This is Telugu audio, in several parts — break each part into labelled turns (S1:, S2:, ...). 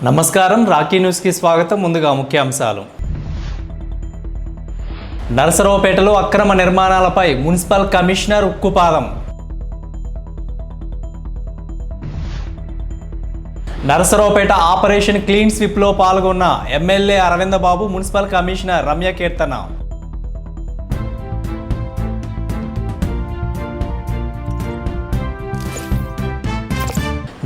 S1: నమస్కారం, రాకీ న్యూస్కి స్వాగతం. ముందుగా ముఖ్యాంశాలు. నరసరావుపేటలో అక్రమ నిర్మాణాలపై మున్సిపల్ కమిషనర్ ఉక్కుపాదం. నరసరావుపేట ఆపరేషన్ క్లీన్ స్వీప్లో పాల్గొన్న ఎమ్మెల్యే అరవింద బాబు, మున్సిపల్ కమిషనర్ రమ్య కీర్తన.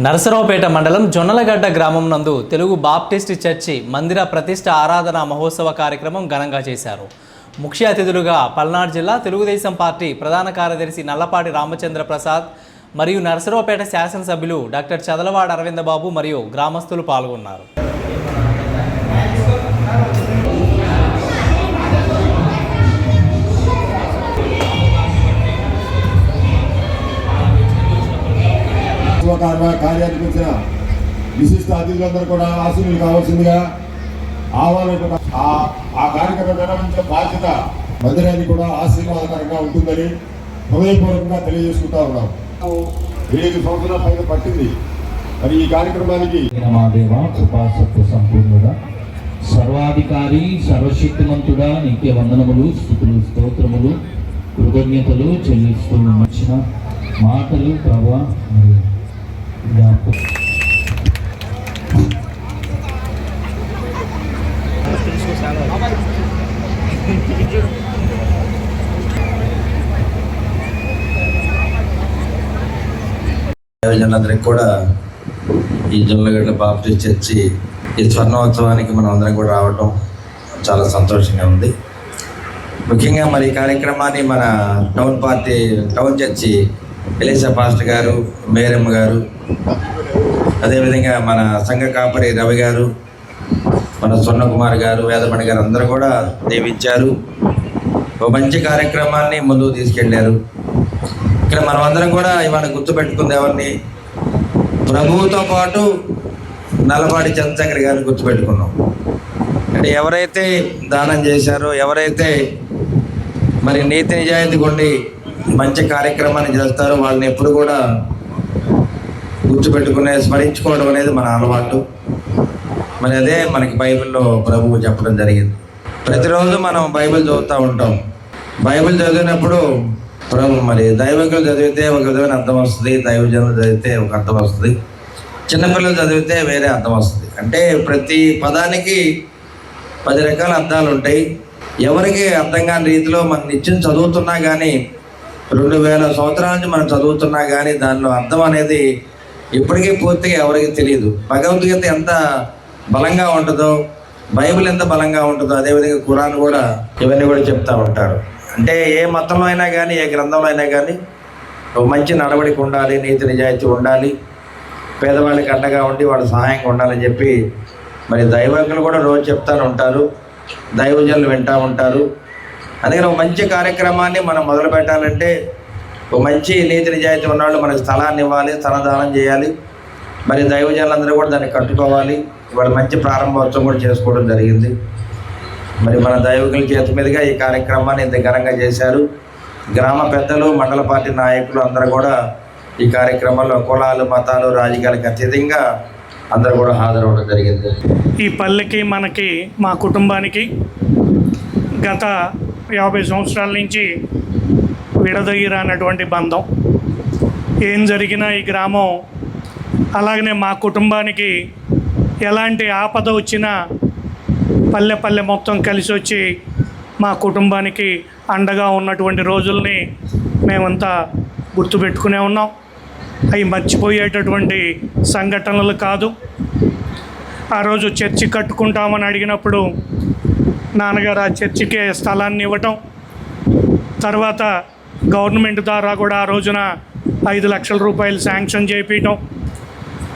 S1: నరసరావుపేట మండలం జొన్నలగడ్డ గ్రామం నందు తెలుగు బాప్టిస్ట్ చర్చి మందిర ప్రతిష్ఠ ఆరాధన మహోత్సవ కార్యక్రమం ఘనంగా చేశారు. ముఖ్య అతిథులుగా పల్నాడు జిల్లా తెలుగుదేశం పార్టీ ప్రధాన కార్యదర్శి నల్లపాటి రామచంద్ర ప్రసాద్ మరియు నరసరావుపేట శాసనసభ్యులు డాక్టర్ చదలవాడ అరవింద బాబు మరియు గ్రామస్తులు పాల్గొన్నారు.
S2: కార్యానికి వచ్చిన విశిష్ట అతిథులందరూ కూడా ఆశీనులు కావాల్సిందిగా ఆ కార్యక్రమం నిర్వహించిన బాధ్యత మందిరానికి కూడా ఆశీర్వాదకరంగా ఉంటుందని హృదయపూర్వకంగా తెలియజేసుకుంటా ఉన్నాం. 7 సంవత్సరాల పైన పట్టింది. మరి ఈ కార్యక్రమానికి
S3: మా దేవ కృపాసత్వ సంపూర్ణుడా, సర్వాధికారి, సర్వశక్తిమంతుడా, నీకే వందనములు, స్తుతులు, స్తోత్రములు, కృతజ్ఞతలు చెల్లిస్తూ వచ్చిన మాటలు ప్రభా మరియు
S4: ప్రయోజనాలందరికీ కూడా ఈ జొన్నలగడ్డ బాప్టిస్ట్ చర్చి ఈ స్వర్ణోత్సవానికి మనం అందరం కూడా రావటం చాలా సంతోషంగా ఉంది. ముఖ్యంగా మరి ఈ కార్యక్రమాన్ని మన టౌన్ చర్చి ఎలీసా పాస్టర్ గారు, మేరమ్మ గారు, అదేవిధంగా మన సంఘ కాపరి రవి గారు, మన స్వర్ణకుమార్ గారు, వేదమణి గారు అందరూ కూడా దీవించారు. ఒక మంచి కార్యక్రమాన్ని ముందుకు తీసుకెళ్లారు. ఇక్కడ మనం అందరం కూడా ఇవాళ గుర్తుపెట్టుకుంది ఎవరిని? ప్రభువుతో పాటు నల్లపాటి చంద్రశేఖర్ గారిని గుర్తుపెట్టుకున్నాం. అంటే ఎవరైతే దానం చేశారో, ఎవరైతే మరి నీతి నిజాయితీ కొండి మంచి కార్యక్రమాన్ని చేస్తారో వాళ్ళని ఎప్పుడు కూడా గుర్తుపెట్టుకునే, స్మరించుకోవడం అనేది మన అలవాటు. మరి అదే మనకి బైబిల్లో ప్రభువు చెప్పడం జరిగింది. ప్రతిరోజు మనం బైబిల్ చదువుతూ ఉంటాం. బైబిల్ చదివినప్పుడు ప్రభు మరి దైవకులు చదివితే ఒక విధమైన అర్థం వస్తుంది, దైవజనులు చదివితే ఒక అర్థం వస్తుంది, చిన్నపిల్లలు చదివితే వేరే అర్థం వస్తుంది. అంటే ప్రతి పదానికి 10 రకాల అర్థాలు ఉంటాయి. ఎవరికి అర్థం కాని రీతిలో మనం నిత్యం చదువుతున్నా కానీ, 2000 సంవత్సరాల నుంచి మనం చదువుతున్నా కానీ దానిలో అర్థం అనేది ఇప్పటికీ పూర్తిగా ఎవరికి తెలియదు. భగవద్గీత ఎంత బలంగా ఉంటుందో, బైబిల్ ఎంత బలంగా ఉంటుందో, అదేవిధంగా ఖురాన్ కూడా ఇవన్నీ కూడా చెప్తూ ఉంటారు. అంటే ఏ మతంలో అయినా కానీ, ఏ గ్రంథంలో అయినా కానీ ఒక మంచి నడవడిక ఉండాలి, నీతి నిజాయితీ ఉండాలి, పేదవాళ్ళకి అండగా ఉండి వాళ్ళ సహాయంగా ఉండాలని చెప్పి మరి దైవజ్ఞులు కూడా రోజు చెప్తూనే ఉంటారు, దైవజనులు వింటూ ఉంటారు. అందుకని ఒక మంచి కార్యక్రమాన్ని మనం మొదలు పెట్టాలంటే ఒక మంచి నీతి నిజాయితీ ఉన్నవాళ్ళు మనకి స్థలాన్ని ఇవ్వాలి, స్థలదానం చేయాలి. మరి దైవజనులందరూ కూడా దాన్ని కట్టుకోవాలి. ఇవాళ మంచి ప్రారంభోత్సవం కూడా చేసుకోవడం జరిగింది. మరి మన దైవకుల చేతి మీదుగా ఈ కార్యక్రమాన్ని ఇంత ఘనంగా చేశారు. గ్రామ పెద్దలు, మండల పార్టీ నాయకులు అందరూ కూడా ఈ కార్యక్రమంలో కులాలు, మతాలు, రాజకీయాలకు అతీతంగా అందరూ కూడా హాజరవడం జరిగింది.
S5: ఈ పల్లెకి మనకి, మా కుటుంబానికి గత 50 సంవత్సరాల నుంచి విడదీయరానటువంటి బంధం. ఏం జరిగినా ఈ గ్రామం, అలాగనే మా కుటుంబానికి ఎలాంటి ఆపద వచ్చినా పల్లె మొత్తం కలిసి వచ్చి మా కుటుంబానికి అండగా ఉన్నటువంటి రోజుల్ని మేమంతా గుర్తుపెట్టుకునే ఉన్నాం. అవి మర్చిపోయేటటువంటి సంఘటనలు కాదు. ఆ రోజు చర్చి కట్టుకుంటామని అడిగినప్పుడు నాన్నగారు ఆ చర్చికే స్థలాన్ని ఇవ్వటం, తర్వాత గవర్నమెంట్ ద్వారా కూడా ఆ రోజున 5 లక్షల రూపాయలు శాంక్షన్ చేయించడం,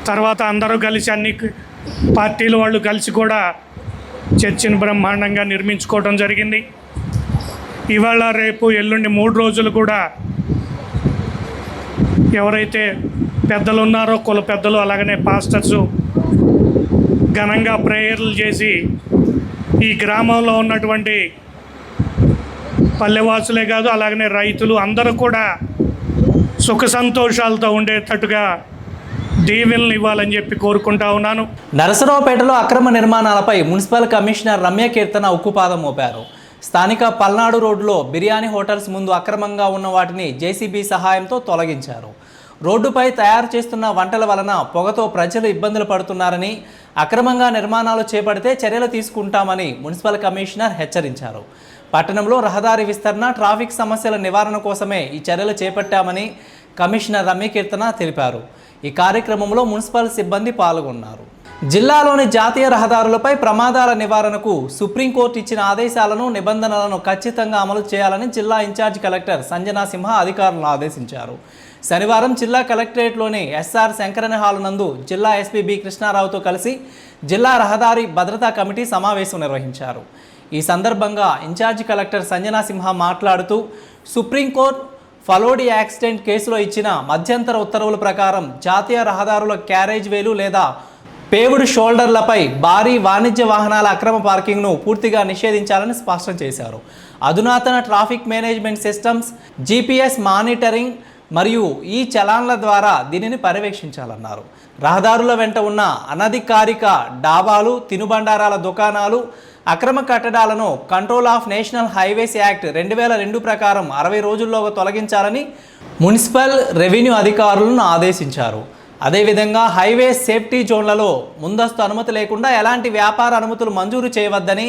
S5: తర్వాత అందరూ కలిసి అన్ని పార్టీల వాళ్ళు కలిసి కూడా చర్చిని బ్రహ్మాండంగా నిర్మించుకోవడం జరిగింది. ఇవాళ రేపు ఎల్లుండి 3 రోజులు కూడా ఎవరైతే పెద్దలు ఉన్నారో, కుల పెద్దలు, అలాగనే పాస్టర్సు ఘనంగా ప్రేయర్లు చేసి ఈ గ్రామంలో ఉన్నటువంటి పల్లెవాసులే కాదు, అలాగనే రైతులు అందరూ కూడా సుఖ సంతోషాలతో ఉండేటట్టుగా దీవెనలు ఇవ్వాలని చెప్పి కోరుకుంటా ఉన్నాను.
S1: నరసరావుపేటలో అక్రమ నిర్మాణాలపై మున్సిపల్ కమిషనర్ రమ్య కీర్తన ఉక్కుపాదం మోపారు. స్థానిక పల్నాడు రోడ్డులో బిర్యానీ హోటల్స్ ముందు అక్రమంగా ఉన్న వాటిని జేసీబీ సహాయంతో తొలగించారు. రోడ్డుపై తయారు చేస్తున్న వంటల వలన పొగతో ప్రజలు ఇబ్బందులు పడుతున్నారని, అక్రమంగా నిర్మాణాలు చేపడితే చర్యలు తీసుకుంటామని మున్సిపల్ కమిషనర్ హెచ్చరించారు. పట్టణంలో రహదారి విస్తరణ, ట్రాఫిక్ సమస్యల నివారణ కోసమే ఈ చర్యలు చేపట్టామని కమిషనర్ రమ్య కీర్తన తెలిపారు. ఈ కార్యక్రమంలో మున్సిపల్ సిబ్బంది పాల్గొన్నారు. జిల్లాలోని జాతీయ రహదారులపై ప్రమాదాల నివారణకు సుప్రీంకోర్టు ఇచ్చిన ఆదేశాలను, నిబంధనలను ఖచ్చితంగా అమలు చేయాలని జిల్లా ఇన్ఛార్జ్ కలెక్టర్ సంజనా సింహ అధికారులను ఆదేశించారు. శనివారం జిల్లా కలెక్టరేట్లోని ఎస్ఆర్ శంకరన్ హాల్ నందు జిల్లా ఎస్పీ బి కృష్ణారావుతో కలిసి జిల్లా రహదారి భద్రతా కమిటీ సమావేశం నిర్వహించారు. ఈ సందర్భంగా ఇన్ఛార్జ్ కలెక్టర్ సంజనా సింహ మాట్లాడుతూ, సుప్రీంకోర్టు ఫలోడి యాక్సిడెంట్ కేసులో ఇచ్చిన మధ్యంతర ఉత్తర్వుల ప్రకారం జాతీయ రహదారుల క్యారేజ్ వేలు లేదా పేవ్డ్ షోల్డర్లపై భారీ వాణిజ్య వాహనాల అక్రమ పార్కింగ్ను పూర్తిగా నిషేధించాలని స్పష్టం చేశారు. అధునాతన traffic management systems, GPS monitoring మరియు ఈ చలాన్ల ద్వారా దీనిని పర్యవేక్షించాలన్నారు. రహదారుల వెంట ఉన్న అనధికారిక డాబాలు, తినుబండారాల దుకాణాలు, అక్రమ కట్టడాలను control of national highways act 2002 ప్రకారం 60 రోజుల్లోగా తొలగించాలని మున్సిపల్ రెవెన్యూ అధికారులను ఆదేశించారు. అదేవిధంగా హైవే సేఫ్టీ జోన్లలో ముందస్తు అనుమతి లేకుండా ఎలాంటి వ్యాపార అనుమతులు మంజూరు చేయవద్దని,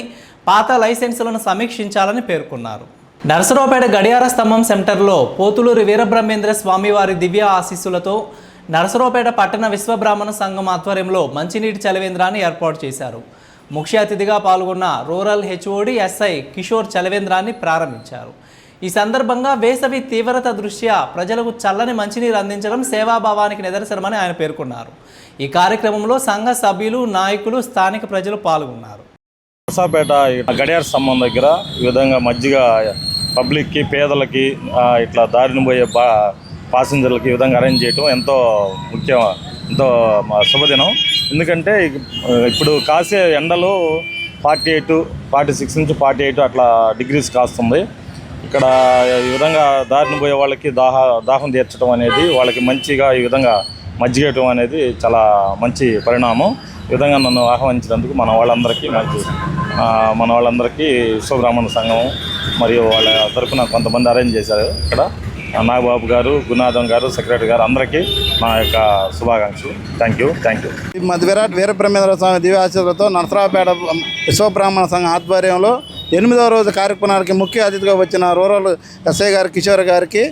S1: పాత లైసెన్సులను సమీక్షించాలని పేర్కొన్నారు. నరసరావుపేట గడియార స్తంభం సెంటర్లో పోతులూరి వీరబ్రహ్మేంద్ర స్వామివారి దివ్య ఆశీస్సులతో నరసరావుపేట పట్టణ విశ్వబ్రాహ్మణ సంఘం ఆధ్వర్యంలో మంచినీటి చలవేంద్రాన్ని ఏర్పాటు చేశారు. ముఖ్య అతిథిగా పాల్గొన్న రూరల్ హెచ్ఓడి ఎస్ఐ కిషోర్ చలవేంద్రాన్ని ప్రారంభించారు. ఈ సందర్భంగా వేసవి తీవ్రత దృష్ట్యా ప్రజలకు చల్లని మంచినీరు అందించడం సేవాభావానికి నిదర్శనమని ఆయన పేర్కొన్నారు. ఈ కార్యక్రమంలో సంఘ సభ్యులు, నాయకులు, స్థానిక ప్రజలు పాల్గొన్నారు.
S6: నరసరావుపేట గడియార స్తంభం దగ్గర ఈ విధంగా మజ్జిగ పబ్లిక్కి, పేదలకి, ఇట్లా దారిని పోయే పాసింజర్లకి ఈ విధంగా అరేంజ్ చేయటం ఎంతో ముఖ్యం, ఎంతో శుభదినం. ఎందుకంటే ఇప్పుడు కాసే ఎండలు 48, 46 నుంచి 48 అట్లా డిగ్రీస్ కాస్తుంది. ఇక్కడ ఈ విధంగా దారిని పోయే వాళ్ళకి దాహం తీర్చడం అనేది, వాళ్ళకి మంచిగా ఈ విధంగా మజ్జిగేయటం అనేది చాలా మంచి పరిణామం. ఈ విధంగా నన్ను ఆహ్వానించినందుకు మన వాళ్ళందరికీ విశ్వబ్రాహ్మణ సంఘం మరియు వాళ్ళ తరఫున కొంతమంది అరేంజ్ చేశారు. ఇక్కడ నాగబాబు గారు, గురునాథం గారు, సెక్రటరీ గారు, అందరికీ నా యొక్క శుభాకాంక్షలు. Thank you.
S7: వీరబ్రహ్మేంద్ర స్వామి దివ్య ఆశీస్సులతో నరసరావుపేట విశ్వబ్రాహ్మణ సంఘం ఆధ్వర్యంలో 8వ రోజు కార్యక్రమానికి ముఖ్య అతిథిగా వచ్చిన రూరల్ ఎస్ఐ గారు కిషోర్ గారికి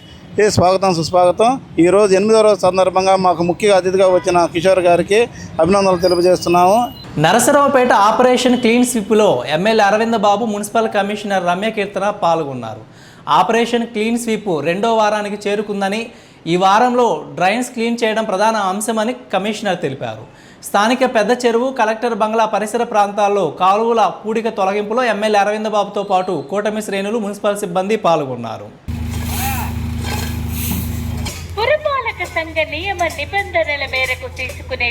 S7: స్వాగతం, సుస్వాగతం. ఈరోజు 8వ రోజు సందర్భంగా మాకు ముఖ్య అతిథిగా వచ్చిన కిషోర్ గారికి అభినందనలు తెలియజేస్తున్నాము.
S1: నరసరావుపేట ఆపరేషన్ క్లీన్ స్వీప్లో MLA Aravind Babu, municipal commissioner Ramya Keerthana పాల్గొన్నారు. ఆపరేషన్ క్లీన్ స్వీప్ 2వ వారానికి చేరుకుందని, ఈ వారంలో డ్రైన్స్ క్లీన్ చేయడం ప్రధాన అంశమని కమిషనర్ తెలిపారు. స్థానిక పెద్ద చెరువు, కలెక్టర్ బంగ్లా పరిసర ప్రాంతాల్లో కాలువల పూడిక తొలగింపులో ఎమ్మెల్యే అరవింద్ బాబుతో పాటు కూటమి శ్రేణులు, మున్సిపల్ సిబ్బంది పాల్గొన్నారు.
S8: పురపాలక సంఘ నియమ నిబంధనల మేరకు తీసుకునే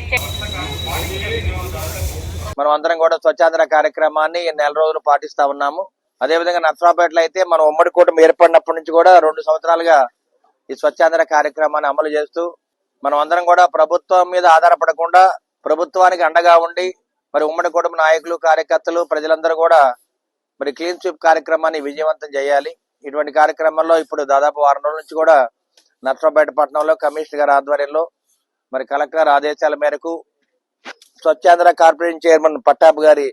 S4: మనం అందరం కూడా స్వచ్ఛాంధ్ర కార్యక్రమాన్ని 4 రోజులు పాటిస్తా ఉన్నాము. అదేవిధంగా నరసరావుపేటలో అయితే మనం ఉమ్మడి కూటమి ఏర్పడినప్పటి నుంచి కూడా 2 సంవత్సరాలుగా ఈ స్వచ్ఛాంధ్ర కార్యక్రమాన్ని అమలు చేస్తూ మనం అందరం కూడా ప్రభుత్వం మీద ఆధారపడకుండా ప్రభుత్వానికి అండగా ఉండి మరి ఉమ్మడి కూటమి నాయకులు, కార్యకర్తలు, ప్రజలందరూ కూడా మరి క్లీన్ స్వీప్ కార్యక్రమాన్ని విజయవంతం చేయాలి. ఇటువంటి కార్యక్రమంలో ఇప్పుడు దాదాపు 1 వారం రోజుల నుంచి కూడా నరసరావుపేట పట్టణంలో కమిషనర్ గారి ఆధ్వర్యంలో మరి కలెక్టర్ ఆదేశాల మేరకు స్వచ్ఛాంధ్ర కార్పొరేషన్ చైర్మన్ పట్టాబ్ గారి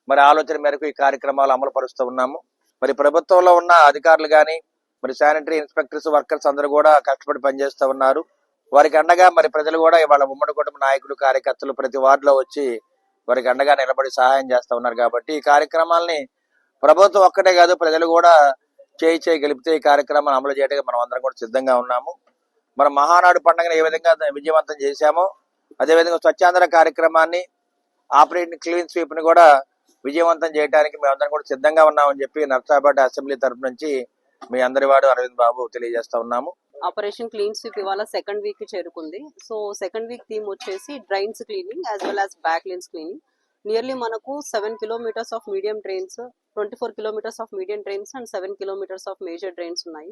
S4: మరి ఆలోచన మేరకు ఈ కార్యక్రమాలు అమలు పరుస్తూ ఉన్నాము. మరి ప్రభుత్వంలో ఉన్న అధికారులు కానీ, మరి శానిటరీ ఇన్స్పెక్టర్స్, వర్కర్స్ అందరూ కూడా కష్టపడి పనిచేస్తూ ఉన్నారు. వారికి అండగా మరి ప్రజలు కూడా ఇవాళ ఉమ్మడి కుటుంబ నాయకులు, కార్యకర్తలు ప్రతి వార్డులో వచ్చి వారికి అండగా నిలబడి సహాయం చేస్తూ ఉన్నారు. కాబట్టి ఈ కార్యక్రమాలని ప్రభుత్వం ఒక్కటే కాదు, ప్రజలు కూడా చేయి గెలిపితే ఈ కార్యక్రమాన్ని అమలు చేయడానికి మనం అందరం కూడా సిద్ధంగా ఉన్నాము. మన మహానాడు పండుగను ఏ విధంగా విజయవంతం చేశామో అదేవిధంగా స్వచ్ఛాంధ్ర కార్యక్రమాన్ని, ఆపరేషన్ క్లీన్ స్వీప్ ని కూడా విజయవంతం చేయడానికి మేమందరం కూడా సిద్ధంగా ఉన్నామని చెప్పి నరసరావుపేట అసెంబ్లీ తరఫు నుంచి మీ అందరి వాడు అరవింద్ బాబు తెలియజేస్తా ఉన్నాము.
S9: ఆపరేషన్ క్లీన్ స్వీప్ ఇవాళ 2nd వీక్ చేరుకుంది. సో 2nd వీక్ థీమ్ వచ్చేసి drains cleaning as well as back lines cleaning. Nearly మనకు 7 kilometers of medium drains, 24 kilometers of medium drains and 7 kilometers of major drains ఉన్నాయి.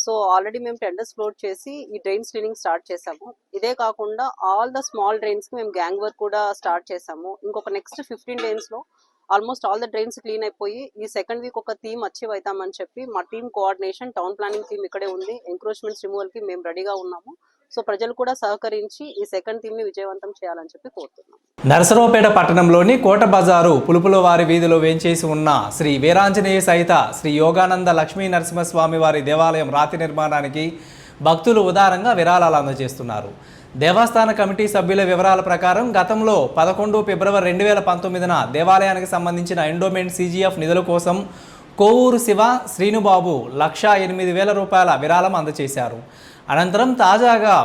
S9: సో ఆల్రెడీ మేము టెండర్స్ ఫ్లోట్ చేసి ఈ డ్రైన్స్ క్లీనింగ్ స్టార్ట్ చేసాము. ఇదే కాకుండా ఆల్ ద స్మాల్ డ్రైన్స్కి మేము గ్యాంగ్ వర్క్ కూడా స్టార్ట్ చేసాము. ఇంకొక నెక్స్ట్ 15 daysలో almost all the drains clean అయిపోయి ఈ సెకండ్ వీక్ ఒక థీమ్ అచీవ్ అవుతామని చెప్పి మా team coordination town planning team ఇక్కడే ఉంది. ఎంక్రోచ్మెంట్స్ రిమూవల్కి మేము రెడీగా ఉన్నాము. సో ప్రజలు కూడా సహకరించి ఈ సెకండ్ థీమ్ని విజయవంతం చేయాలని చెప్పి కోరుతున్నాం.
S1: నరసరావుపేట పట్టణంలోని కోట బజారు పులుపుల వారి వీధిలో వేంచేసి ఉన్న శ్రీ వీరాంజనేయ సహిత శ్రీ యోగానంద లక్ష్మీ నరసింహస్వామి వారి దేవాలయం రాతి నిర్మాణానికి భక్తులు ఉదారంగా విరాళాలు అందజేస్తున్నారు. దేవస్థాన కమిటీ సభ్యుల వివరాల ప్రకారం గతంలో 11 ఫిబ్రవరి 2019న దేవాలయానికి సంబంధించిన ఎండోమెంట్ CGF నిధుల కోసం కోవూరు శివ శ్రీనుబాబు 1,08,000 రూపాయల విరాళం అందజేశారు. అనంతరం తాజాగా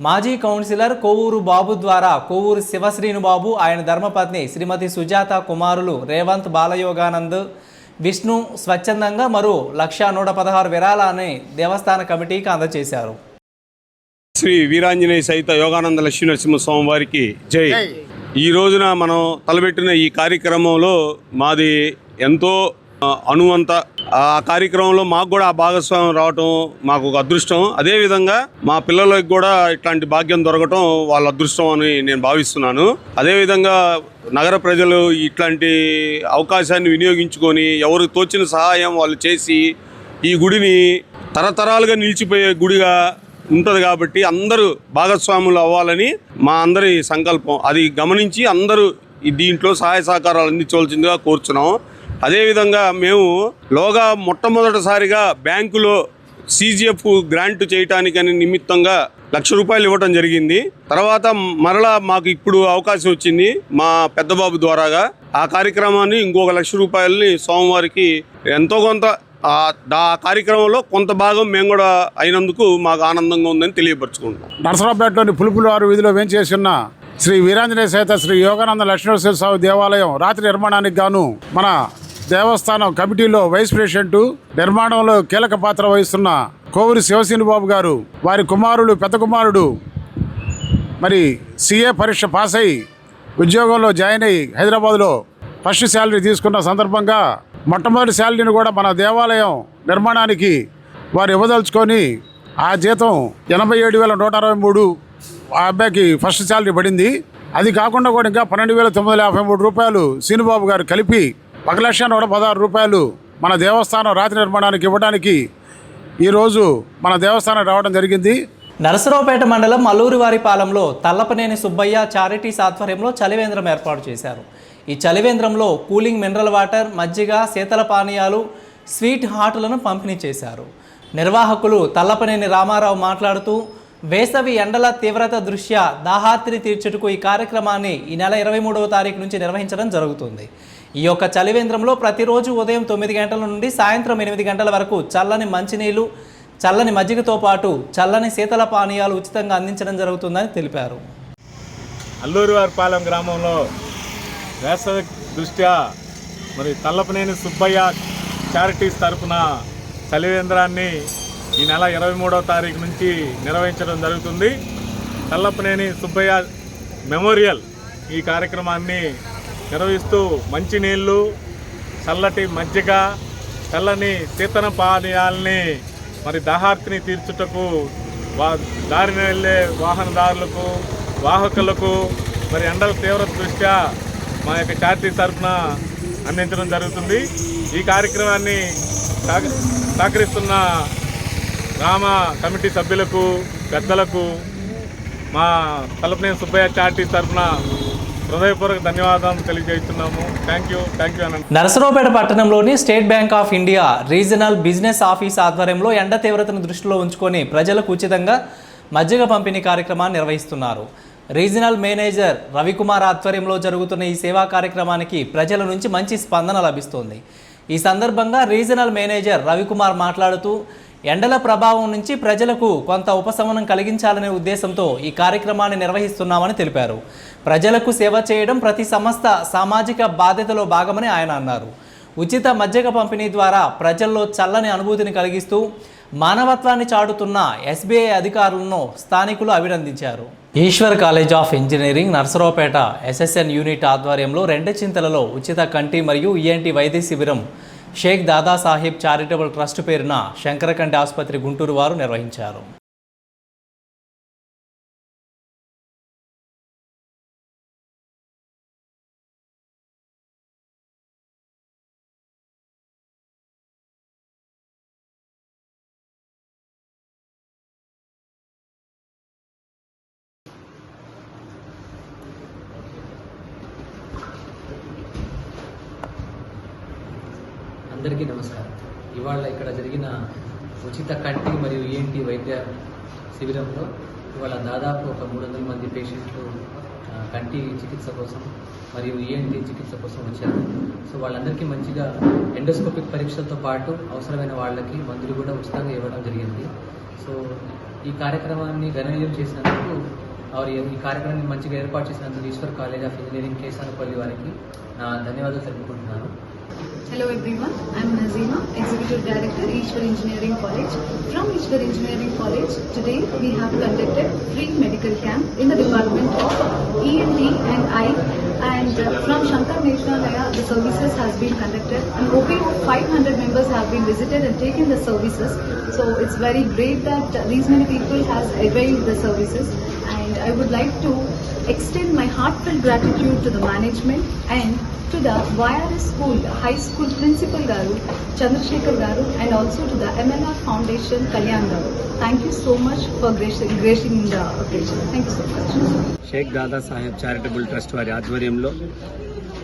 S1: మాజీ కౌన్సిలర్ కోవూరు బాబు ద్వారా కోవూరు శివ శ్రీనుబాబు, ఆయన ధర్మపత్ని శ్రీమతి సుజాత కుమారులు రేవంత్ బాలయోగానంద్, విష్ణు స్వచ్ఛందంగా మరో 1,116 విరాళాన్ని దేవస్థాన కమిటీకి అందజేశారు.
S10: శ్రీ వీరాంజనేయ సహిత యోగానంద లక్ష్మీ నరసింహస్వామి వారికి జై. ఈ రోజున మనం తలపెట్టిన ఈ కార్యక్రమంలో మాది ఎంతో అనువంత. ఆ కార్యక్రమంలో మాకు కూడా ఆ భాగస్వామ్యం రావటం మాకు ఒక అదృష్టం. అదేవిధంగా మా పిల్లలకు కూడా ఇట్లాంటి భాగ్యం దొరకటం వాళ్ళ అదృష్టం అని నేను భావిస్తున్నాను. అదేవిధంగా నగర ప్రజలు ఇట్లాంటి అవకాశాన్ని వినియోగించుకొని ఎవరికి తోచిన సహాయం వాళ్ళు చేసి ఈ గుడిని తరతరాలుగా నిలిచిపోయే గుడిగా ఉంటుంది కాబట్టి అందరూ భాగస్వాములు అవ్వాలని మా అందరి సంకల్పం. అది గమనించి అందరూ దీంట్లో సహాయ సహకారాలు అందించవలసిందిగా కోరుచున్నాం. అదేవిధంగా మేము మొట్టమొదటిసారిగా బ్యాంకులో CGF గ్రాంట్ చేయటానికని నిమిత్తంగా ₹1,00,000 ఇవ్వటం జరిగింది. తర్వాత మరలా మాకు ఇప్పుడు అవకాశం వచ్చింది మా పెద్దబాబు ద్వారాగా. ఆ కార్యక్రమాన్ని ఇంకొక ₹1,00,000 సోమవారికి ఎంతో కొంత ఆ కార్యక్రమంలో కొంత భాగం మేము కూడా అయినందుకు మాకు ఆనందంగా ఉందని తెలియపరచుకుంటాం.
S7: నరసరావుపేటలోని పులుపులవారు వీధిలో వేంచేసి ఉన్న శ్రీ వీరాంజనేయ సహిత శ్రీ యోగానంద లక్ష్మీనరసింహ స్వామి దేవాలయం రాత్రి నిర్మాణానికి గాను మన దేవస్థానం కమిటీలో వైస్ ప్రెసిడెంట్, నిర్మాణంలో కీలక పాత్ర వహిస్తున్న కోవూరి శివశ్రీనుబాబు గారు, వారి కుమారుడు పెద్ద కుమారుడు మరి CA పరీక్ష పాస్ అయి ఉద్యోగంలో జాయిన్ అయ్యి హైదరాబాద్లో ఫస్ట్ శాలరీ తీసుకున్న సందర్భంగా మొట్టమొదటి శాలరీని కూడా మన దేవాలయం నిర్మాణానికి వారు ఇవ్వదలుచుకొని ఆ జీతం 87,163 ఆ అబ్బాయికి ఫస్ట్ శాలరీ పడింది. అది కాకుండా కూడా ఇంకా 12,953 రూపాయలు శ్రీనుబాబు గారు కలిపి 1,116 రూపాయలు మన దేవస్థానం రాత్రి నిర్మాణానికి ఇవ్వడానికి ఈరోజు మన దేవస్థానం రావడం జరిగింది.
S1: నరసరావుపేట మండలం అల్లూరివారిపాలెంలో తల్లపనేని సుబ్బయ్య చారిటీస్ ఆధ్వర్యంలో చలివేంద్రం ఏర్పాటు చేశారు. ఈ చలివేంద్రంలో కూలింగ్ మినరల్ వాటర్, మజ్జిగ, శీతల పానీయాలు, స్వీట్ హాటులను పంపిణీ చేశారు. నిర్వాహకులు తల్లపనేని రామారావు మాట్లాడుతూ వేసవి ఎండల తీవ్రత దృష్ట్యా దాహార్తిని తీర్చుటకు ఈ కార్యక్రమాన్ని ఈ నెల 23వ తారీఖు నుంచి నిర్వహించడం జరుగుతుంది. ఈ యొక్క చలివేంద్రంలో ప్రతిరోజు ఉదయం 9 గంటల నుండి సాయంత్రం 8 గంటల వరకు చల్లని మంచినీళ్ళు, చల్లని మజ్జిగతో పాటు చల్లని శీతల పానీయాలు ఉచితంగా అందించడం జరుగుతుందని తెలిపారు.
S11: అల్లూరివారిపాలెం గ్రామంలో వేసవి దృష్ట్యా మరి తల్లపనేని సుబ్బయ్య చారిటీస్ తరఫున చలివేంద్రాన్ని ఈ నెల 23వ తారీఖు నుంచి నిర్వహించడం జరుగుతుంది. తల్లపనేని సుబ్బయ్య మెమోరియల్ ఈ కార్యక్రమాన్ని నిర్వహిస్తూ మంచినీళ్ళు, చల్లటి మజ్జిగ, చల్లని శీతల పానీయాల్ని మరి దాహార్తిని తీర్చుటకు దారిని వెళ్ళే వాహనదారులకు, వాహకులకు మరి ఎండల తీవ్రత దృష్ట్యా మా యొక్క చారిటీ తరఫున అందించడం జరుగుతుంది. ఈ కార్యక్రమాన్ని సహకరిస్తున్న గ్రామ కమిటీ సభ్యులకు, పెద్దలకు మా తల్లపనేని సుబ్బయ్య చారిటీ తరఫున హృదయపూర్వక ధన్యవాదాలు తెలియజేస్తున్నాము. థ్యాంక్ యూ అనండి.
S1: నరసరావుపేట పట్టణంలోని state bank of India regional business office ఆధ్వర్యంలో ఎండ తీవ్రతను దృష్టిలో ఉంచుకొని ప్రజలకు ఉచితంగా మజ్జిగ పంపిణీ కార్యక్రమాన్ని నిర్వహిస్తున్నారు. రీజనల్ మేనేజర్ రవికుమార్ ఆధ్వర్యంలో జరుగుతున్న ఈ సేవా కార్యక్రమానికి ప్రజల నుంచి మంచి స్పందన లభిస్తోంది. ఈ సందర్భంగా రీజనల్ మేనేజర్ రవికుమార్ మాట్లాడుతూ ఎండల ప్రభావం నుంచి ప్రజలకు కొంత ఉపశమనం కలిగించాలనే ఉద్దేశంతో ఈ కార్యక్రమాన్ని నిర్వహిస్తున్నామని తెలిపారు. ప్రజలకు సేవ చేయడం ప్రతి సంస్థ సామాజిక బాధ్యతలో భాగమని ఆయన అన్నారు. ఉచిత మజ్జిగ పంపిణీ ద్వారా ప్రజల్లో చల్లని అనుభూతిని కలిగిస్తూ మానవత్వాన్ని చాటుతున్న ఎస్బీఐ అధికారులను స్థానికులు అభినందించారు. Eshwar college of engineering Narasaraopet SSN unit ఆధ్వర్యంలో రెంటచింతలలో ఉచిత కంటి మరియు ఈఎన్టీ వైద్య శిబిరం షేక్ దాదాసాహెబ్ చారిటబుల్ ట్రస్ట్ పేరున శంకరకంటి ఆసుపత్రి గుంటూరు వారు నిర్వహించారు.
S12: అందరికీ నమస్కారం. ఇవాళ ఇక్కడ జరిగిన ఉచిత కంటి మరియు ఈఎన్టీ వైద్య శిబిరంలో ఇవాళ దాదాపు ఒక 300 మంది పేషెంట్లు కంటి చికిత్స కోసం మరియు ఈఎన్టీ చికిత్స కోసం వచ్చారు. సో వాళ్ళందరికీ మంచిగా ఎండోస్కోపిక్ పరీక్షలతో పాటు అవసరమైన వాళ్ళకి మందులు కూడా ఉచితంగా ఇవ్వడం జరిగింది. సో ఈ కార్యక్రమాన్ని ఘనవిజయం చేసినందుకు ఈ కార్యక్రమాన్ని మంచిగా ఏర్పాటు చేసినందుకు Eshwar college of engineering Kesanapalli వారికి నా ధన్యవాదాలు తెలుపుకుంటున్నాను.
S13: Hello everyone, I am Nazima, Executive Director, Ishwar Engineering College. From Ishwar Engineering College, today we have conducted free medical camp in the department of ENT and Eye, and from Shankar Neshalaya the services has been conducted. An OP of 500 members have been visited and taken the services. So it's very great that these many people has availed the services, and I would like to extend my heartfelt gratitude to the management and to the YRS School High School Principal Garu, Chandrasekhar Garu, and also to the MLR Foundation, Kalyan Garu. Thank you so much for gracing the occasion. Thank you so much.
S14: Shaik Dadasaheb charitable trust వారి ఆధ్వర్యంలో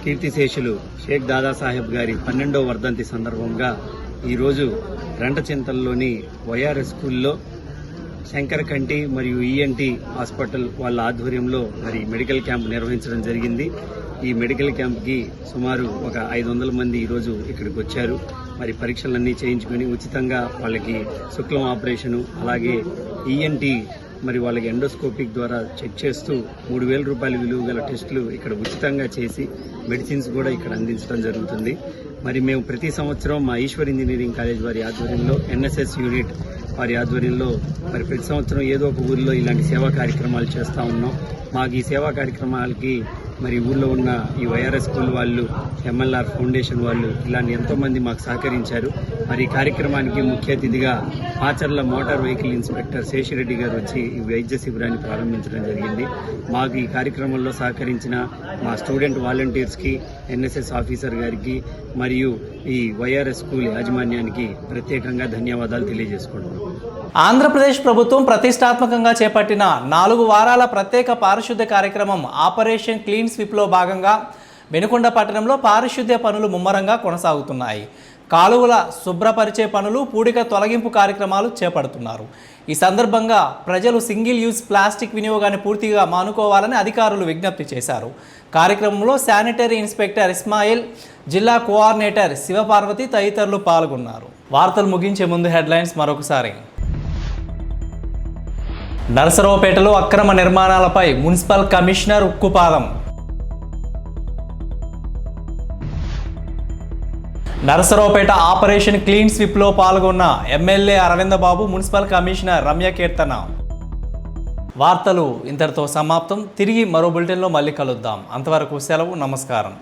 S14: కీర్తిశేషులు షేక్ దాదాసాహెబ్ గారి 12వ వర్ధంతి సందర్భంగా ఈరోజు రెంటచింతల్లోని వైఆర్ఎస్ స్కూల్లో శంకర్ కంటి మరియు ఈఎన్టీ హాస్పిటల్ వాళ్ళ ఆధ్వర్యంలో మరి మెడికల్ క్యాంప్ నిర్వహించడం జరిగింది. ఈ మెడికల్ క్యాంప్కి సుమారు ఒక 500 మంది ఈరోజు ఇక్కడికి వచ్చారు. మరి పరీక్షలన్నీ చేయించుకొని ఉచితంగా వాళ్ళకి శుక్లం ఆపరేషను, అలాగే ఈఎన్టీ మరి వాళ్ళకి ఎండోస్కోపిక్ ద్వారా చెక్ చేస్తూ 3,000 రూపాయల విలువ గల టెస్టులు ఇక్కడ ఉచితంగా చేసి మెడిసిన్స్ కూడా ఇక్కడ అందించడం జరుగుతుంది. మరి మేము ప్రతి సంవత్సరం మా ఈశ్వర్ ఇంజనీరింగ్ కాలేజ్ వారి ఆధ్వర్యంలో ఎన్ఎస్ఎస్ యూనిట్ వారి ఆధ్వర్యంలో మరి ప్రతి సంవత్సరం ఏదో ఒక ఊరిలో ఇలాంటి సేవా కార్యక్రమాలు చేస్తూ ఉన్నాం. మాకు ఈ సేవా కార్యక్రమాలకి మరి ఊళ్ళో ఉన్న ఈ వైఆర్ఎస్ స్కూల్ వాళ్ళు, ఎంఎల్ఆర్ ఫౌండేషన్ వాళ్ళు ఇలాంటి ఎంతోమంది మాకు సహకరించారు. మరి ఈ కార్యక్రమానికి ముఖ్య అతిథిగా Macherla motor vehicle inspector Seshi Reddy గారు వచ్చి ఈ వైద్య శిబిరాన్ని ప్రారంభించడం జరిగింది. మాకు ఈ కార్యక్రమంలో సహకరించిన మా స్టూడెంట్ వాలంటీర్స్కి, ఎన్ఎస్ఎస్ ఆఫీసర్ గారికి మరియు ఈ వైఆర్ఎస్ స్కూల్ యాజమాన్యానికి ప్రత్యేకంగా ధన్యవాదాలు తెలియజేసుకుంటున్నాం.
S1: ఆంధ్రప్రదేశ్ ప్రభుత్వం ప్రతిష్టాత్మకంగా చేపట్టిన 4 వారాల ప్రత్యేక పారిశుద్ధ్య కార్యక్రమం ఆపరేషన్ క్లీన్ స్వీప్లో భాగంగా వెనుకొండ పట్టణంలో పారిశుద్ధ్య పనులు ముమ్మరంగా కొనసాగుతున్నాయి. కాలువల శుభ్రపరిచే పనులు, పూడిక తొలగింపు కార్యక్రమాలు చేపడుతున్నారు. ఈ సందర్భంగా ప్రజలు సింగిల్ యూజ్ ప్లాస్టిక్ వినియోగాన్ని పూర్తిగా మానుకోవాలని అధికారులు విజ్ఞప్తి చేశారు. కార్యక్రమంలో శానిటరీ ఇన్స్పెక్టర్ ఇస్మాయిల్, జిల్లా కోఆర్డినేటర్ శివపార్వతి తదితరులు పాల్గొన్నారు. వార్తలు ముగించే ముందు హెడ్లైన్స్ మరొకసారి. నరసరావుపేటలో అక్రమ నిర్మాణాలపై మున్సిపల్ కమిషనర్ ఉక్కుపాదం. నరసరావుపేట ఆపరేషన్ క్లీన్ స్వీప్లో పాల్గొన్న MLA Aravindababu, municipal commissioner Ramya Keerthana. వార్తలు ఇంతటితో సమాప్తం. తిరిగి మరో బులెటిన్లో మళ్ళీ కలుద్దాం. అంతవరకు సెలవు. నమస్కారం.